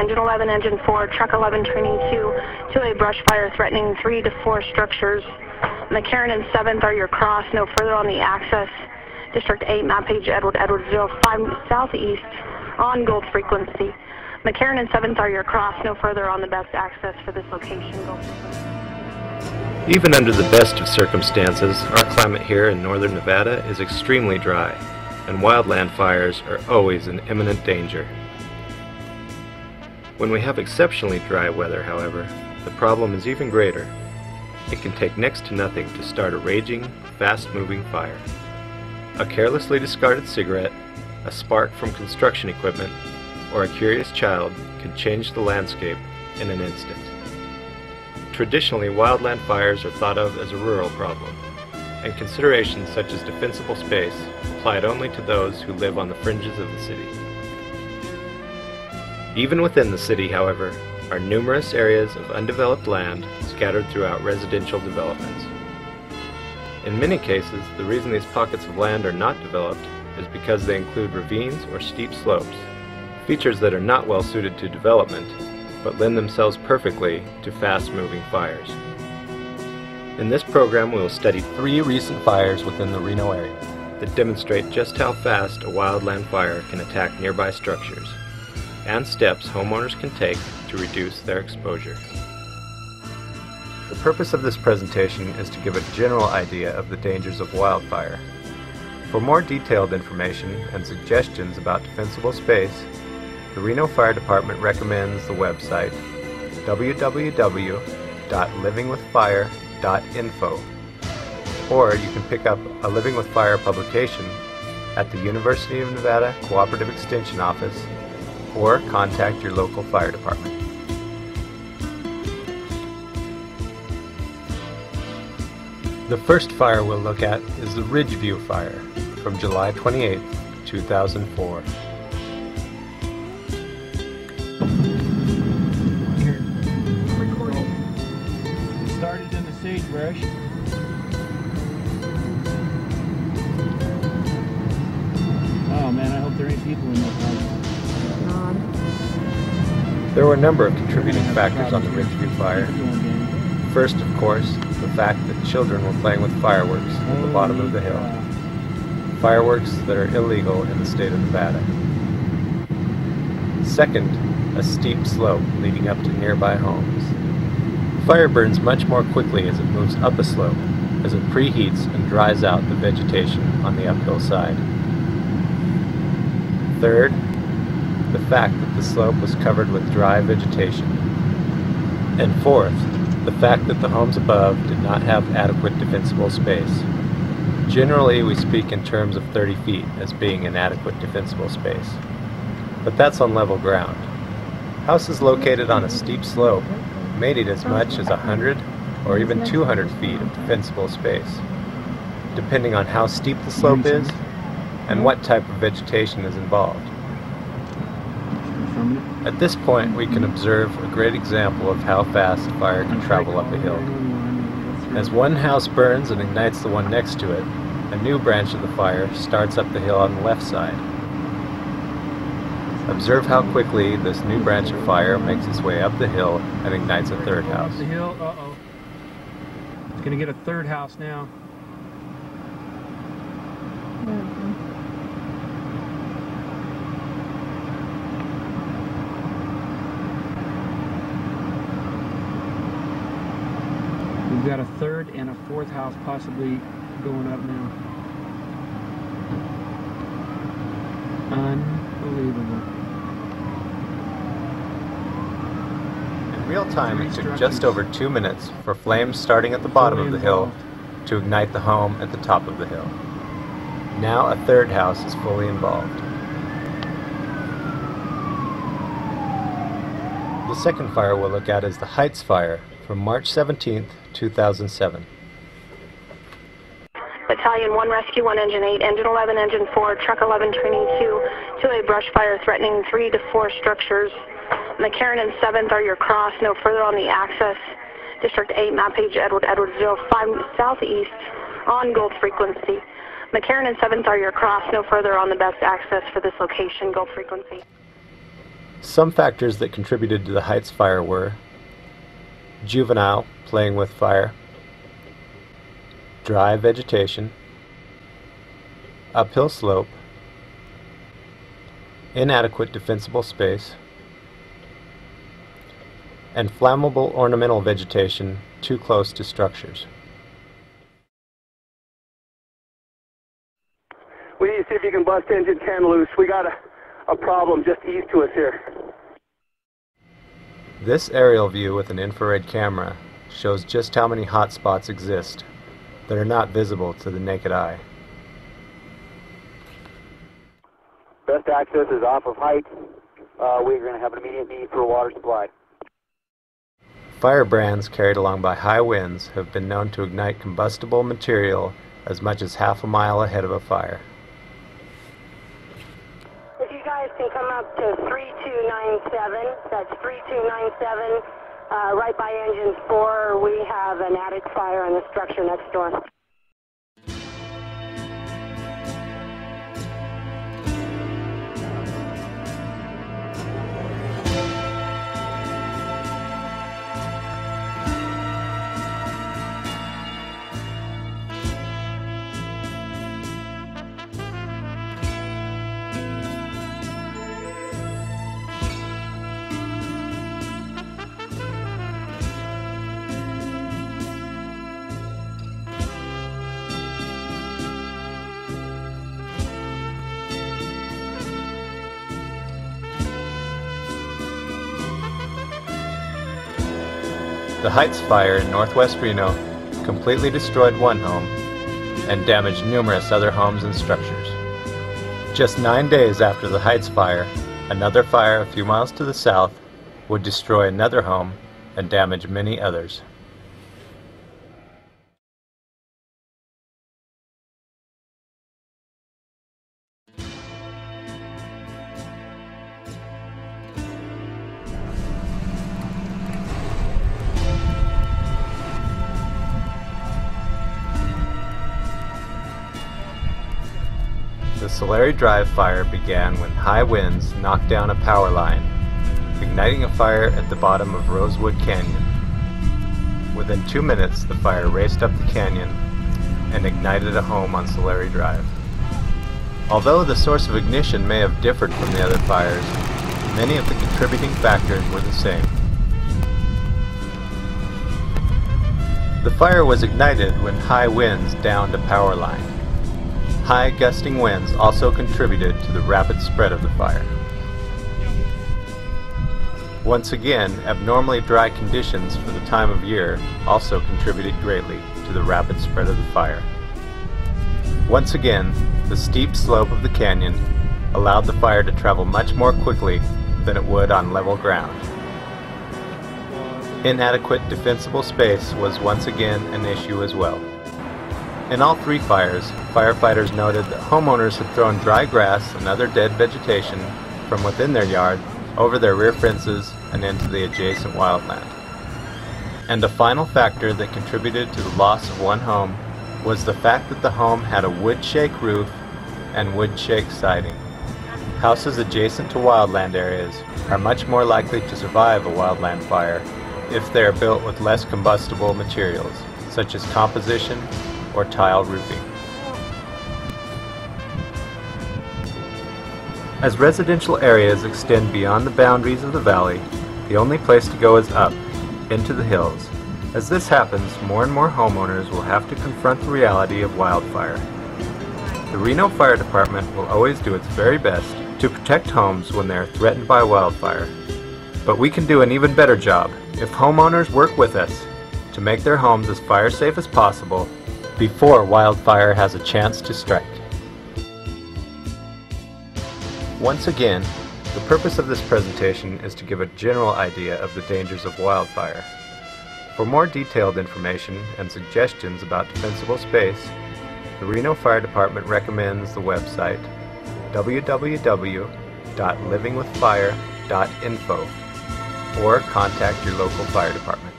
Engine 11, Engine 4, Truck 11 turning to a brush fire threatening 3 to 4 structures. McCarran and 7th are your cross, no further on the access. District 8, map page Edward 05 southeast on gold frequency. McCarran and 7th are your cross, no further on the best access for this location. Gold frequency. Even under the best of circumstances, our climate here in northern Nevada is extremely dry, and wildland fires are always in imminent danger. When we have exceptionally dry weather, however, the problem is even greater. It can take next to nothing to start a raging, fast-moving fire. A carelessly discarded cigarette, a spark from construction equipment, or a curious child can change the landscape in an instant. Traditionally, wildland fires are thought of as a rural problem, and considerations such as defensible space applied only to those who live on the fringes of the city. Even within the city, however, are numerous areas of undeveloped land scattered throughout residential developments. In many cases, the reason these pockets of land are not developed is because they include ravines or steep slopes, features that are not well suited to development, but lend themselves perfectly to fast-moving fires. In this program, we will study 3 recent fires within the Reno area that demonstrate just how fast a wildland fire can attack nearby structures, and steps homeowners can take to reduce their exposure. The purpose of this presentation is to give a general idea of the dangers of wildfire. For more detailed information and suggestions about defensible space, the Reno Fire Department recommends the website www.livingwithfire.info, or you can pick up a Living with Fire publication at the University of Nevada Cooperative Extension Office, or contact your local fire department. The first fire we'll look at is the Ridgeview Fire from July 28, 2004. It started in the sagebrush. Oh man, I hope there ain't people in that house. There were a number of contributing factors on the Ridgeview Fire. First, of course, the fact that children were playing with fireworks at the bottom of the hill. Fireworks that are illegal in the state of Nevada. Second, a steep slope leading up to nearby homes. Fire burns much more quickly as it moves up a slope, as it preheats and dries out the vegetation on the uphill side. Third, the fact that the slope was covered with dry vegetation. And fourth, the fact that the homes above did not have adequate defensible space. Generally, we speak in terms of 30 feet as being an adequate defensible space. But that's on level ground. Houses located on a steep slope may need as much as 100 or even 200 feet of defensible space, depending on how steep the slope is and what type of vegetation is involved. At this point, we can observe a great example of how fast a fire can travel up a hill. As one house burns and ignites the one next to it, a new branch of the fire starts up the hill on the left side. Observe how quickly this new branch of fire makes its way up the hill and ignites a third house. Up the hill, uh-oh. It's gonna get a third house now. We've got a third and a fourth house possibly going up now. Unbelievable. In real time, it took just over 2 minutes for flames starting at the bottom of the hill to ignite the home at the top of the hill. Now a third house is fully involved. The second fire we'll look at is the Heights Fire from March 17th, 2007. Battalion 1 Rescue 1 Engine 8, Engine 11, Engine 4, Truck 11 turning to a brush fire threatening 3 to 4 structures. McCarran and 7th are your cross, no further on the access. District 8, map page Edward 05 southeast on gold frequency. McCarran and 7th are your cross, no further on the best access for this location, gold frequency. Some factors that contributed to the Heights fire were juvenile playing with fire, dry vegetation, uphill slope, inadequate defensible space, and flammable ornamental vegetation too close to structures. We need to see if you can bust engine 10 loose. We got a problem just east to us here. This aerial view with an infrared camera shows just how many hot spots exist that are not visible to the naked eye. Best access is off of Heights. We're going to have an immediate need for a water supply. Firebrands carried along by high winds have been known to ignite combustible material as much as half a mile ahead of a fire. If you guys can come up to 3297, that's 3297, right by engine 4, we have an attic fire in the structure next door. The Heights fire in northwest Reno completely destroyed one home and damaged numerous other homes and structures. Just 9 days after the Heights fire, another fire a few miles to the south would destroy another home and damage many others. The Solari Drive fire began when high winds knocked down a power line, igniting a fire at the bottom of Rosewood Canyon. Within 2 minutes, the fire raced up the canyon and ignited a home on Solari Drive. Although the source of ignition may have differed from the other fires, many of the contributing factors were the same. The fire was ignited when high winds downed a power line. High gusting winds also contributed to the rapid spread of the fire. Once again, abnormally dry conditions for the time of year also contributed greatly to the rapid spread of the fire. Once again, the steep slope of the canyon allowed the fire to travel much more quickly than it would on level ground. Inadequate defensible space was once again an issue as well. In all three fires, firefighters noted that homeowners had thrown dry grass and other dead vegetation from within their yard over their rear fences and into the adjacent wildland. And a final factor that contributed to the loss of one home was the fact that the home had a wood shake roof and wood shake siding. Houses adjacent to wildland areas are much more likely to survive a wildland fire if they are built with less combustible materials, such as composition or tile roofing. As residential areas extend beyond the boundaries of the valley, the only place to go is up, into the hills. As this happens, more and more homeowners will have to confront the reality of wildfire. The Reno Fire Department will always do its very best to protect homes when they are threatened by wildfire. But we can do an even better job if homeowners work with us to make their homes as fire safe as possible before wildfire has a chance to strike. Once again, the purpose of this presentation is to give a general idea of the dangers of wildfire. For more detailed information and suggestions about defensible space, the Reno Fire Department recommends the website www.livingwithfire.info or contact your local fire department.